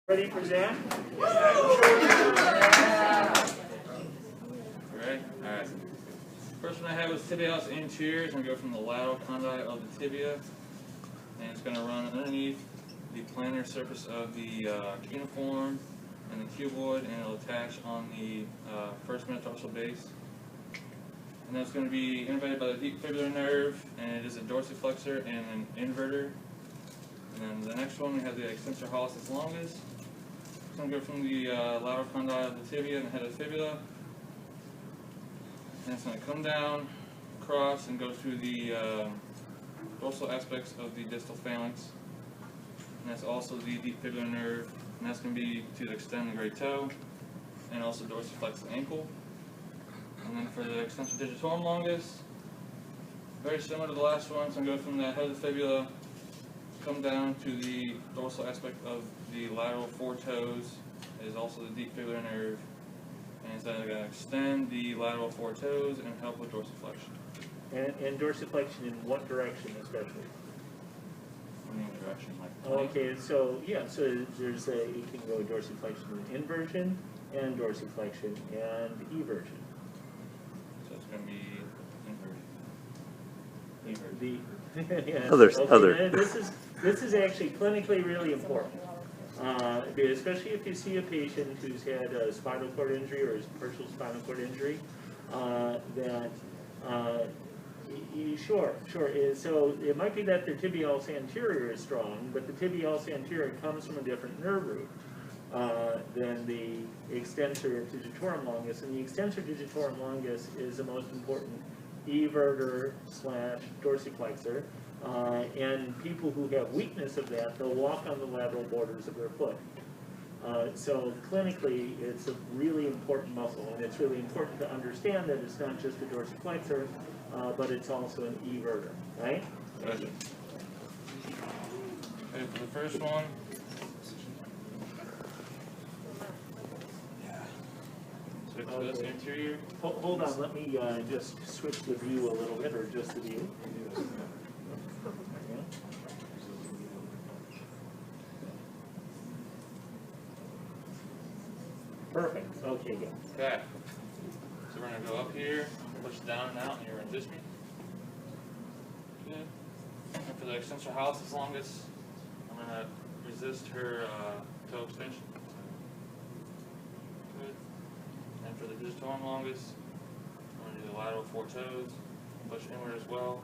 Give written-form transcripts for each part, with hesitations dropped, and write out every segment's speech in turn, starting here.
Ready for Zach? Ready? Alright. First one I have is tibialis anterior. It's going to go from the lateral condyle of the tibia, and it's going to run underneath the planar surface of the cuneiform and the cuboid, and it'll attach on the first metatarsal base. And that's going to be innervated by the deep fibular nerve, and it is a dorsiflexor and an inverter. And then the next one, we have the Extensor longus. It's going to go from the lateral condyle of the tibia and the head of the fibula. And it's going to come down, across, and go through the dorsal aspects of the distal phalanx. And that's also the deep fibular nerve. And that's going to be to extend the great toe, and also dorsiflex the ankle. And then for the Extensor Digitorum longus, very similar to the last one. It's going to go from the head of the fibula, come down to the dorsal aspect of the lateral four toes. It is also the deep fibular nerve. And it's going to extend the lateral four toes and help with dorsiflexion. And dorsiflexion in what direction especially? In any direction, like Okay, so yeah, so there's you can go dorsiflexion and inversion, and dorsiflexion and eversion. So it's going to be inverted. Yeah, Others. okay, Other. This is actually clinically really important, especially if you see a patient who's had a spinal cord injury or a partial spinal cord injury. Sure. So it might be that their tibialis anterior is strong, but the tibialis anterior comes from a different nerve root than the extensor digitorum longus, and the extensor digitorum longus is the most important everter / dorsiflexor, and people who have weakness of that, they'll walk on the lateral borders of their foot. So clinically, it's a really important muscle, and it's really important to understand that it's not just a dorsiflexor, but it's also an everter, right? Okay, for the first one, so for this anterior. Hold on, let me just switch the view a little bit, or just the view. Perfect. Okay, good. Okay. So we're going to go up here, push down and out, and you're resist me. Good. And for the Extensor longus, I'm going to resist her toe extension. Good. And for the Digitorum longus, I'm going to do the lateral four toes, push inward as well.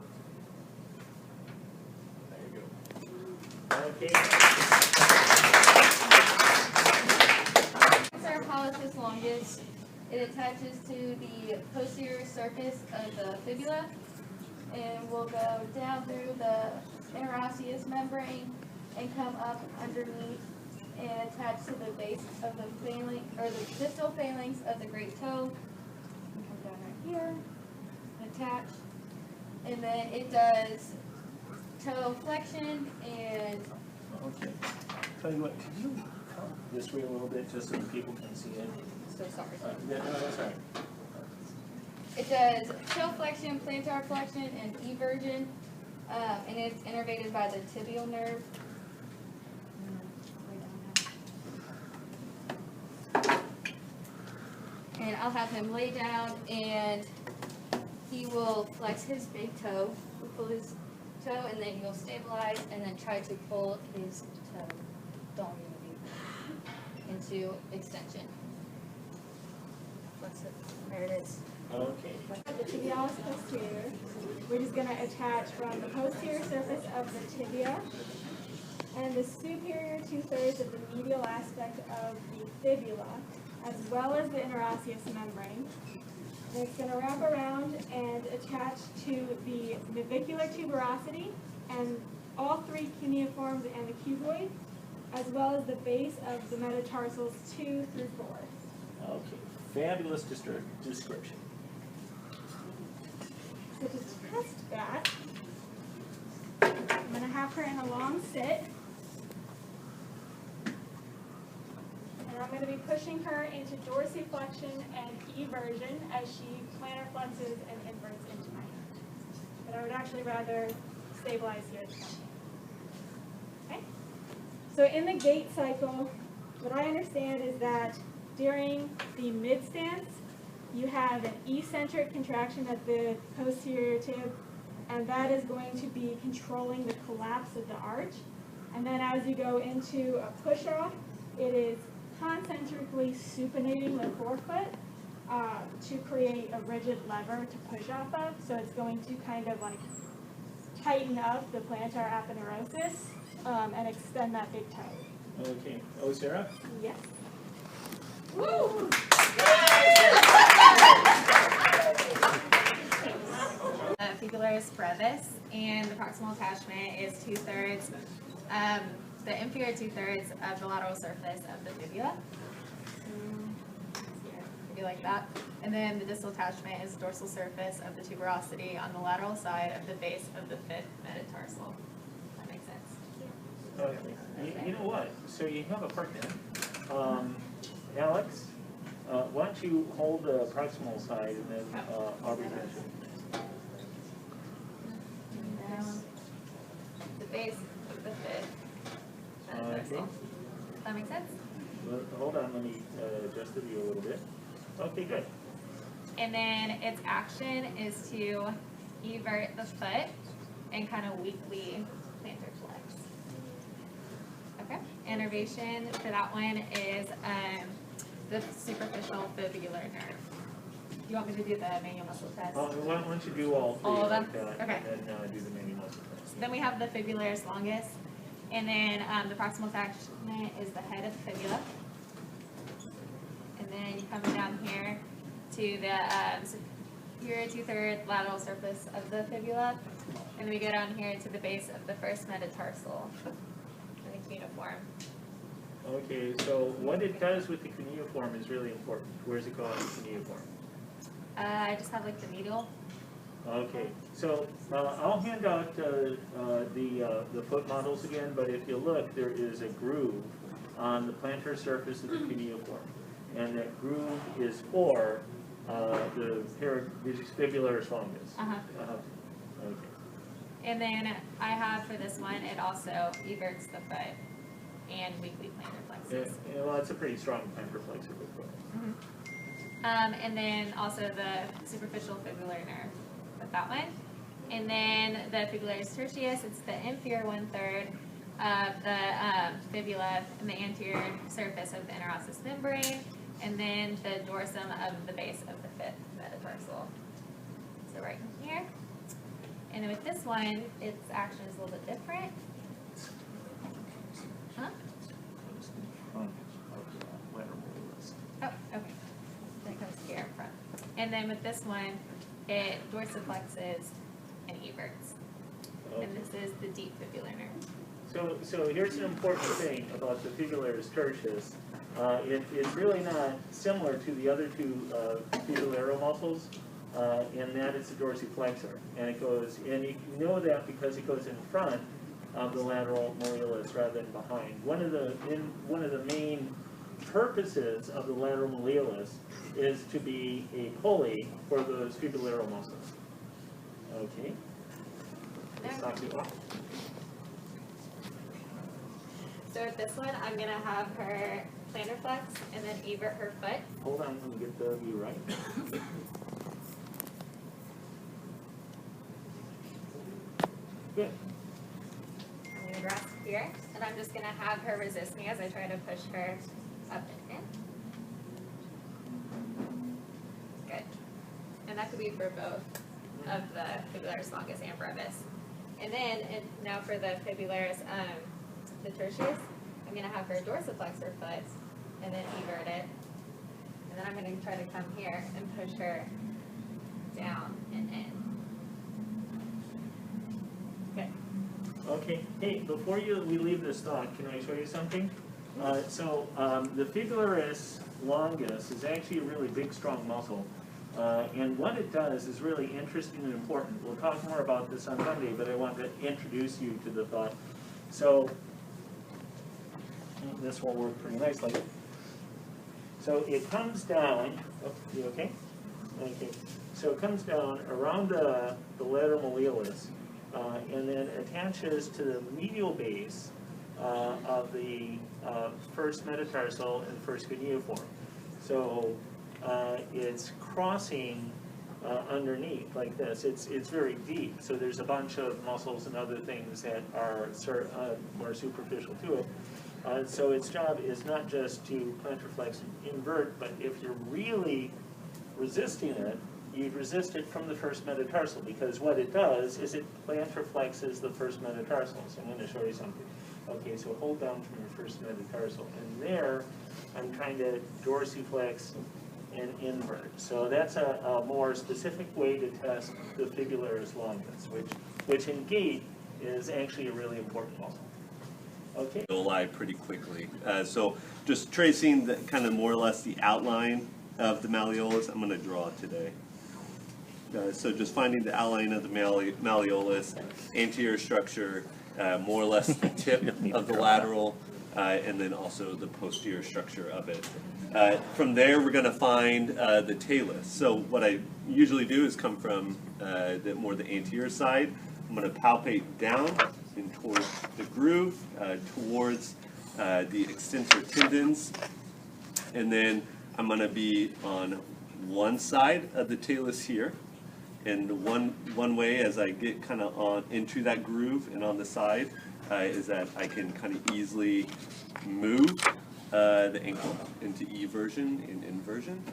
There you go. Okay. Extensor longus, it attaches to the posterior surface of the fibula, and will go down through the interosseous membrane and come up underneath and attach to the base of the phalanx, or the distal phalanx of the great toe. And come down right here, attach, and then it does toe flexion and. Okay. Tell you what, could you come this way a little bit just so that people can see it? So sorry. No, that's all right. It does toe flexion, plantar flexion, and eversion, and it's innervated by the tibial nerve. And I'll have him lay down, and he will flex his big toe, pull his toe, and then he'll stabilize, and then try to pull his toe, into extension. There it is. Okay. The tibialis posterior, we're just going to attach from the posterior surface of the tibia and the superior 2/3 of the medial aspect of the fibula, as well as the interosseous membrane. And it's going to wrap around and attach to the navicular tuberosity and all three cuneiforms and the cuboid, as well as the base of the metatarsals 2 through 4. Okay. Fabulous description. So to test that, I'm going to have her in a long sit. And I'm going to be pushing her into dorsiflexion and eversion as she planar flexes and inverts into my hand. But I would actually rather stabilize here at the front. Okay? So in the gait cycle, what I understand is that during the mid stance, you have an eccentric contraction of the posterior tib, and that is going to be controlling the collapse of the arch. And then as you go into a push-off, it is concentrically supinating the forefoot to create a rigid lever to push off of. So it's going to kind of like tighten up the plantar aponeurosis and extend that big toe. Okay. Oh, Sarah? Yes. Woo! Fibularis brevis, and the proximal attachment is 2/3, the inferior 2/3 of the lateral surface of the fibula. Maybe like that. And then the distal attachment is dorsal surface of the tuberosity on the lateral side of the base of the fifth metatarsal. That makes sense. Okay. You know what? So you have a partner. Alex, why don't you hold the proximal side and then I'll remeasure. Down the base of the fifth metatarsal. Okay. Does that make sense? Hold on, let me adjust the view a little bit. Okay, good. And then its action is to evert the foot and kind of weakly plantar flex. Okay. Innervation for that one is the superficial fibular nerve. You want me to do the manual muscle test? Why don't you do all three All of them? like that, Okay. and then do the manual muscle test. Then we have the Fibularis Longus, and then the proximal attachment is the head of the fibula. And then you come down here to the superior 2/3 lateral surface of the fibula, and then we go down here to the base of the first metatarsal, the cuneiform. Okay, so what it does with the cuneiform is really important. Where's it going, the cuneiform? I just have like the needle. Okay, so I'll hand out the foot models again, but if you look, there is a groove on the plantar surface of the cuneiform, and that groove is for the Fibularis Longus. Okay. And then I have for this one, it also everts the foot and weakly plantar flexes. Yeah, well, it's a pretty strong plantar flexor foot. And then also the superficial fibular nerve with that one. And then the fibularis tertius, it's the inferior 1/3 of the fibula and the anterior surface of the interosseous membrane, and then the dorsum of the base of the fifth metatarsal. So right in here. And then with this one, its action is a little bit different. Huh? Oh, okay. Then it comes here in front. And then with this one, it dorsiflexes and everts. And this is the deep fibular nerve. So here's an important thing about the Fibularis tertius. It's really not similar to the other two fibularis muscles, in that it's a dorsiflexor, and it goes. And you know that because it goes in front of the lateral malleolus rather than behind. One of the main purposes of the lateral malleolus is to be a pulley for those fibularis muscles. Okay. Stop you. So with this one, I'm going to have her plantar flex and then evert her foot. Hold on, let me get the view right. Good. I'm going to grasp here, and I'm just going to have her resist me as I try to push her up and in. Good. And that could be for both of the Fibularis Longus and brevis. And then, now for the Fibularis, the tertius, I'm going to have her dorsiflex her foot, and then evert it. And then I'm going to try to come here and push her down and in. Good. Okay. Hey, before we leave this thought, can I show you something? The Fibularis Longus is actually a really big, strong muscle. And what it does is really interesting and important. We'll talk more about this on Monday, but I want to introduce you to the thought. So this will work pretty nicely. So it comes down. Oh, you okay? Okay. So it comes down around the lateral malleolus, and then attaches to the medial base of the first metatarsal and first cuneiform. So it's crossing underneath like this. It's very deep, so there's a bunch of muscles and other things that are more superficial to it. So its job is not just to plantar flex and invert, but if you're really resisting it, you'd resist it from the first metatarsal, because what it does is it plantar flexes the first metatarsal. So I'm going to show you something. Okay, so hold down from your first metatarsal, and there I'm trying to dorsiflex and invert. So that's a more specific way to test the Fibularis Longus, which in gait is actually a really important muscle. Okay. Go live pretty quickly. So just tracing the kind of more or less the outline of the malleolus, I'm going to draw today. So just finding the outline of the malleolus, anterior structure, more or less the tip of the lateral, and then also the posterior structure of it. From there, we're going to find the talus. So what I usually do is come from the anterior side. I'm going to palpate down and towards the groove, towards the extensor tendons, and then I'm going to be on one side of the talus here. And one way as I get kind of on into that groove and on the side is that I can kind of easily move the ankle into eversion and inversion.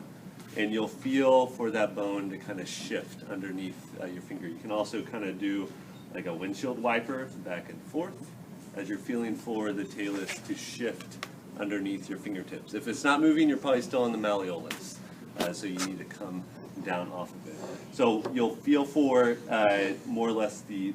And you'll feel for that bone to kind of shift underneath your finger. You can also kind of do like a windshield wiper back and forth as you're feeling for the talus to shift underneath your fingertips. If it's not moving, you're probably still on the malleolus. So you need to come down off of it. So you'll feel for more or less the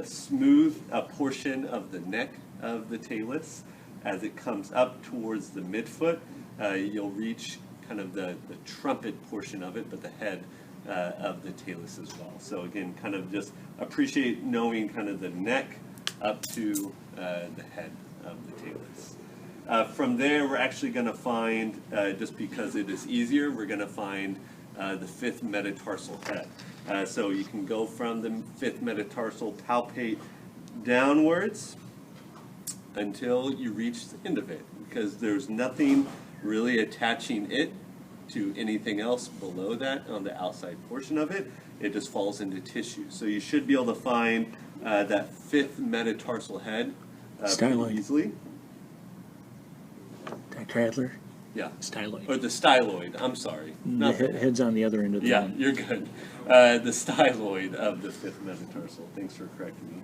smooth portion of the neck of the talus as it comes up towards the midfoot. You'll reach kind of the trumpet portion of it, but the head of the talus as well. So again, kind of just appreciate knowing kind of the neck up to the head of the talus. From there, we're actually going to find, just because it is easier, we're going to find the fifth metatarsal head. So you can go from the fifth metatarsal, palpate downwards until you reach the end of it, because there's nothing really attaching it to anything else below that on the outside portion of it. It just falls into tissue. So you should be able to find that fifth metatarsal head pretty easily. Dr. Adler? Yeah. Styloid. Or the styloid, I'm sorry. The head's on the other end of the Yeah, line. you're good. The styloid of the fifth metatarsal. Thanks for correcting me.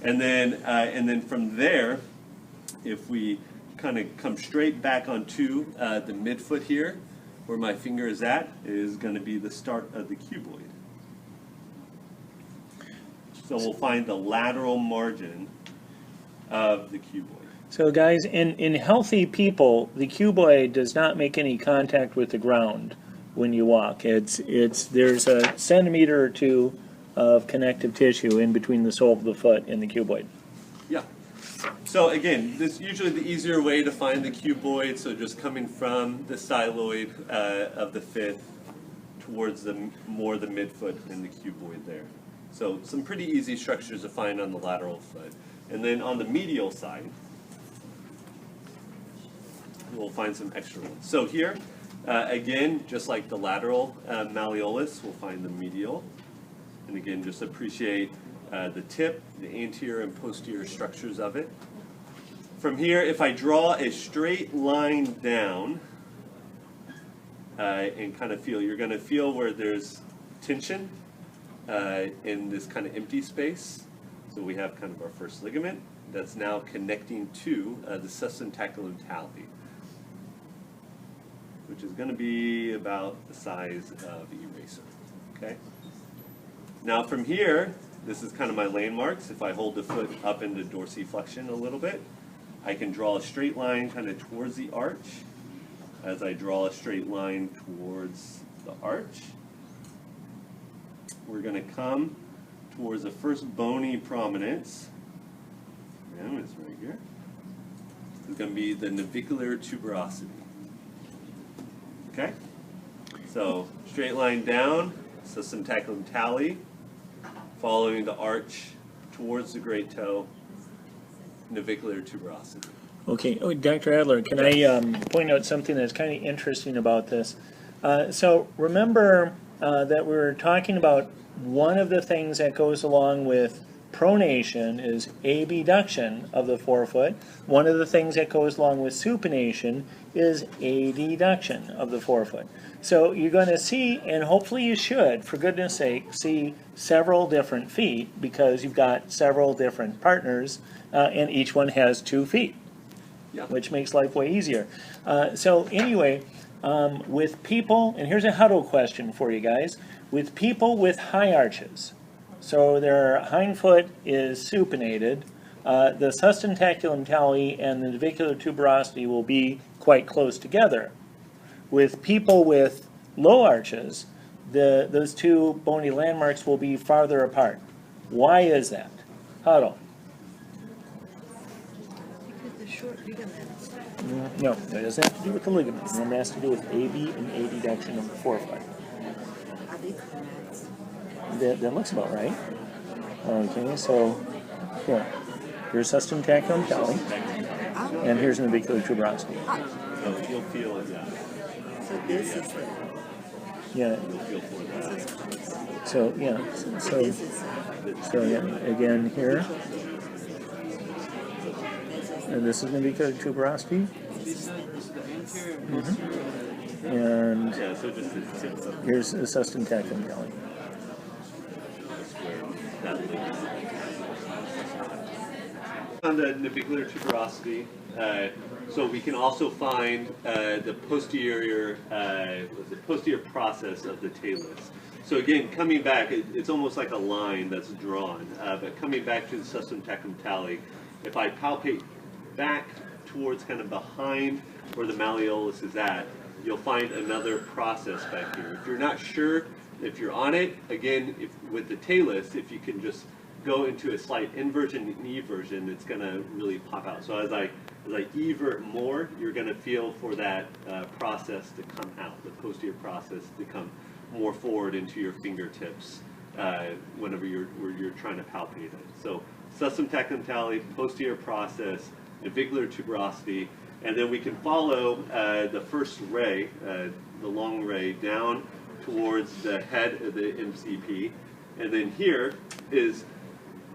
And then from there, if we kind of come straight back onto the midfoot here, where my finger is at, is going to be the start of the cuboid. So we'll find the lateral margin of the cuboid. So guys, in healthy people, the cuboid does not make any contact with the ground when you walk. There's a centimeter or two of connective tissue in between the sole of the foot and the cuboid. Yeah. So again, this is usually the easier way to find the cuboid. So just coming from the styloid of the fifth towards the midfoot and the cuboid there. So some pretty easy structures to find on the lateral foot. And then on the medial side, we'll find some extra ones. So here, again, just like the lateral malleolus, we'll find the medial. And again, just appreciate the tip, the anterior and posterior structures of it. From here, if I draw a straight line down and kind of feel, you're going to feel where there's tension in this kind of empty space. So we have kind of our first ligament that's now connecting to the substentaculum tali, which is going to be about the size of an eraser. Okay. Now from here, this is kind of my landmarks. If I hold the foot up into dorsiflexion a little bit, I can draw a straight line kind of towards the arch. As I draw a straight line towards the arch, we're going to come towards the first bony prominence. And it's right here. It's going to be the navicular tuberosity. Okay? So straight line down, substentaculum tali, following the arch towards the great toe, navicular tuberosity. Okay, oh, Dr. Adler, can I point out something that's kind of interesting about this? So remember that we were talking about one of the things that goes along with pronation is abduction of the forefoot. One of the things that goes along with supination is adduction of the forefoot. So you're going to see, and hopefully you should, for goodness sake, see several different feet because you've got several different partners and each one has 2 feet. Yeah. Which makes life way easier. So anyway, with people, and here's a huddle question for you guys, with people with high arches, so their hind foot is supinated, the sustentaculum tali and the navicular tuberosity will be quite close together. With people with low arches, those 2 bony landmarks will be farther apart. Why is that? Huddle. No, that doesn't have to do with the ligaments. It has to do with AB and adduction of the forefoot. That looks about right. Okay, so here, here's sustentaculum tali, and here's navicular tuberosity. So you'll feel it, yeah. So this is the, Yeah. You'll feel for that. So yeah. this is So yeah. Again here, and this is navicular tuberosity. And Yeah, so just the tips of here's the sustentaculum tali. that ligament. On the navicular tuberosity, so we can also find the posterior process of the talus. So again, coming back, it's almost like a line that's drawn. But coming back to the sustentaculum tali, if I palpate back towards kind of behind where the malleolus is at, you'll find another process back here. If you're not sure if you're on it, again, with the talus, if you can just go into a slight inversion and eversion, it's going to really pop out. So as I evert more, you're going to feel for that process to come out, the posterior process to come more forward into your fingertips whenever you're trying to palpate it. So sustentaculum tali, posterior process, navicular tuberosity, and then we can follow the first ray, the long ray, down towards the head of the MCP. And then here is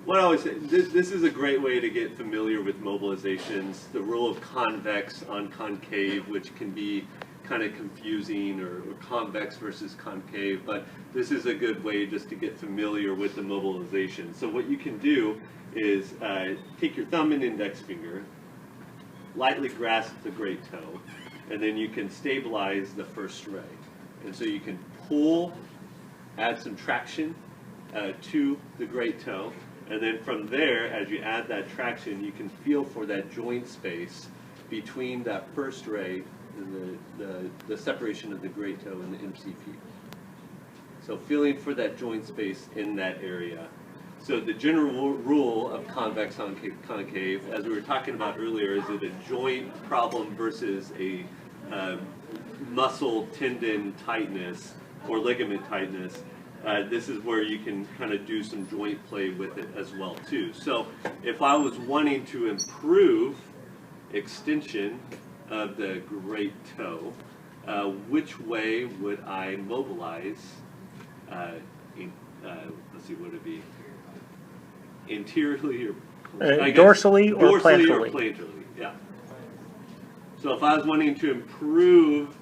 what I always say, this is a great way to get familiar with mobilizations, the rule of convex on concave, which can be kind of confusing, or convex versus concave, but this is a good way just to get familiar with the mobilization. So what you can do is take your thumb and index finger, lightly grasp the great toe, and then you can stabilize the first ray. And so you can pull, add some traction to the great toe, and then from there, as you add that traction, you can feel for that joint space between that first ray and the separation of the great toe and the MCP. So feeling for that joint space in that area. So the general rule of convex on concave, as we were talking about earlier, is it a joint problem versus a muscle tendon tightness or ligament tightness? This is where you can kind of do some joint play with it as well too. So if I was wanting to improve extension of the great toe, which way would I mobilize? Let's see, what would it be? Interiorly or Dorsally or plantarly? Plantarly, yeah. So if I was wanting to improve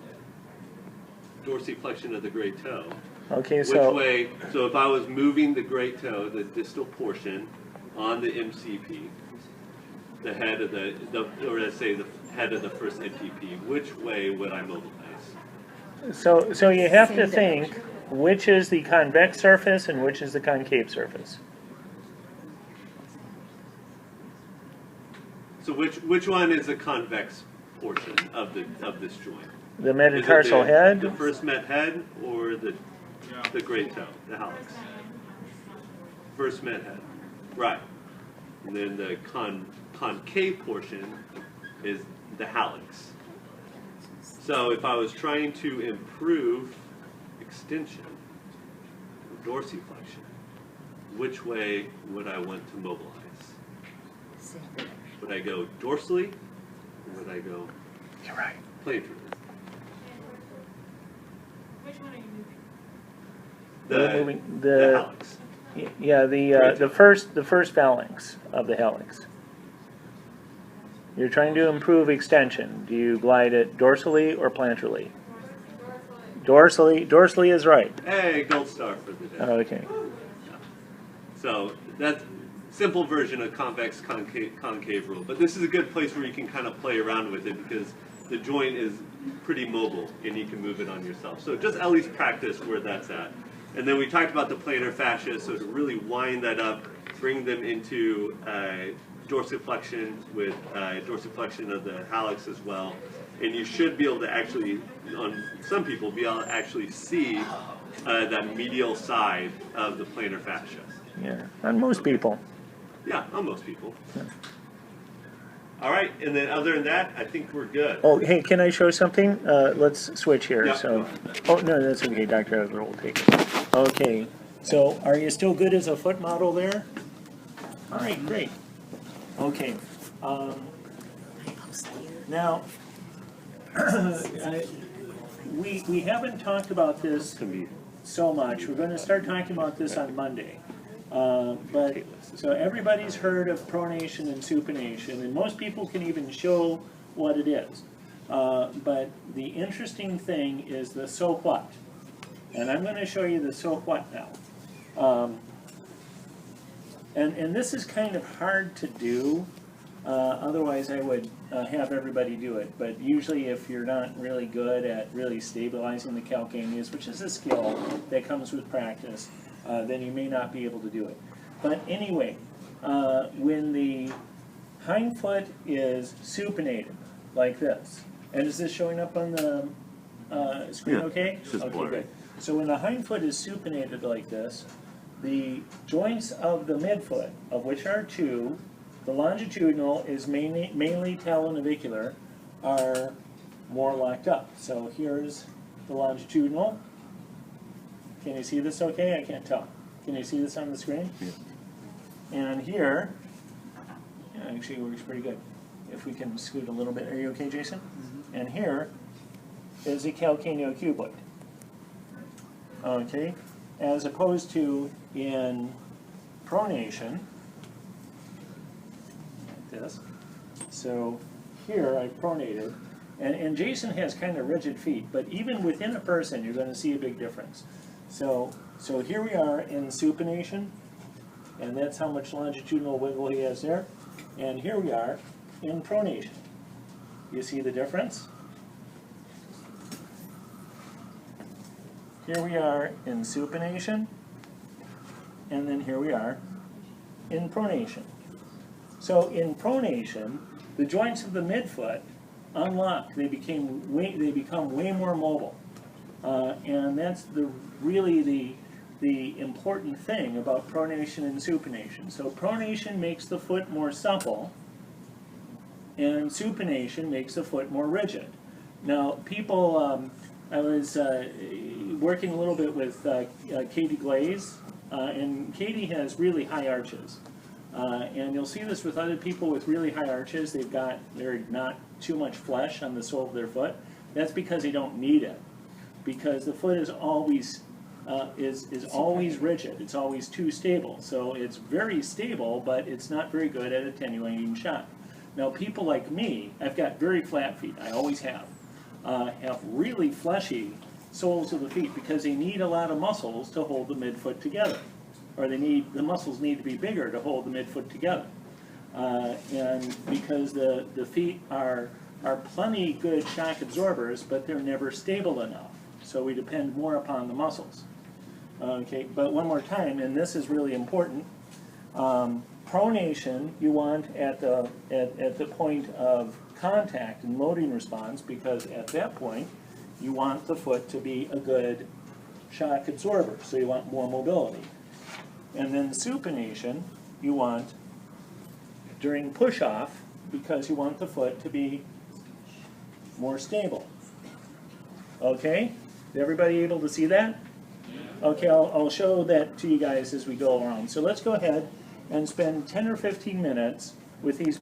dorsiflexion of the great toe, Okay, which so way? So if I was moving the great toe, the distal portion, on the MCP, the head of or let's say the head of the first MCP, which way would I mobilize? so you have to think which is the convex surface and which is the concave surface. So which one is the convex portion of this joint? The Is it metatarsal head. the first met head, or the great toe, the hallux? First met head, right. And then the concave portion is the hallux. So if I was trying to improve extension, dorsiflexion, which way would I want to mobilize? Would I go dorsally, or would I go You're right. plantarly? Which one are you moving? We're moving the the hallux. yeah the first phalanx of the helix. You're trying to improve extension. Do you glide it dorsally or plantarly? Dorsally is right. Hey, gold star for the day. Okay. So that's simple version of convex concave rule. But this is a good place where you can kind of play around with it because the joint is pretty mobile and you can move it on yourself. So just at least practice where that's at. And then we talked about the planar fascia, so to really wind that up, bring them into dorsiflexion with dorsiflexion of the hallux as well. And you should be able to actually, on some people, be able to actually see that medial side of the planar fascia. Yeah, on most people. Yeah, on most people. All right, and then other than that, I think we're good. Oh, hey, can I show something? Let's switch here. Yeah. So, oh no, that's okay. Dr. Adler will take it. Okay. So, are you still good as a foot model there? All right, great. Okay. Now, we haven't talked about this so much. We're going to start talking about this on Monday. But so everybody's heard of pronation and supination, and most people can even show what it is. But the interesting thing is the so what. And I'm going to show you the so what now. And this is kind of hard to do. Otherwise, I would have everybody do it. But usually, if you're not really good at really stabilizing the calcaneus, which is a skill that comes with practice, then you may not be able to do it. But anyway, when the hind foot is supinated, like this, and is this showing up on the screen okay? it's just Okay, blurry. good. So when the hind foot is supinated like this, the joints of the midfoot, of which are two, the longitudinal is mainly talonavicular, are more locked up. So here's the longitudinal. Can you see this okay? I can't tell. Can you see this on the screen? Yeah. And here, yeah, actually it works pretty good. If we can scoot a little bit. Are you okay, Jason? Mm-hmm. And here is a calcaneocuboid. Okay? As opposed to in pronation, like this. So here I pronated, and Jason has kind of rigid feet, but even within a person you're going to see a big difference. So here we are in supination, and that's how much longitudinal wiggle he has there. And here we are in pronation. You see the difference? Here we are in supination, and then here we are in pronation. So in pronation, the joints of the midfoot unlock. They become way more mobile, and that's really the important thing about pronation and supination. So pronation makes the foot more supple, and supination makes the foot more rigid. Now, people, I was working a little bit with Katie Glaze, and Katie has really high arches. And you'll see this with other people with really high arches. They're not too much flesh on the sole of their foot. That's because they don't need it. Because the foot is always always rigid. It's always too stable. So it's very stable, but it's not very good at attenuating shock. Now, people like me, I've got very flat feet. I always have really fleshy soles of the feet because they need a lot of muscles to hold the midfoot together, or the muscles need to be bigger to hold the midfoot together. And because the feet are plenty good shock absorbers, but they're never stable enough. So we depend more upon the muscles. Okay, but one more time, and this is really important. Pronation you want at the point of contact and loading response, because at that point you want the foot to be a good shock absorber, so you want more mobility. And then supination you want during push-off, because you want the foot to be more stable. Okay? Is everybody able to see that? Okay, I'll show that to you guys as we go around. So let's go ahead and spend 10 or 15 minutes with these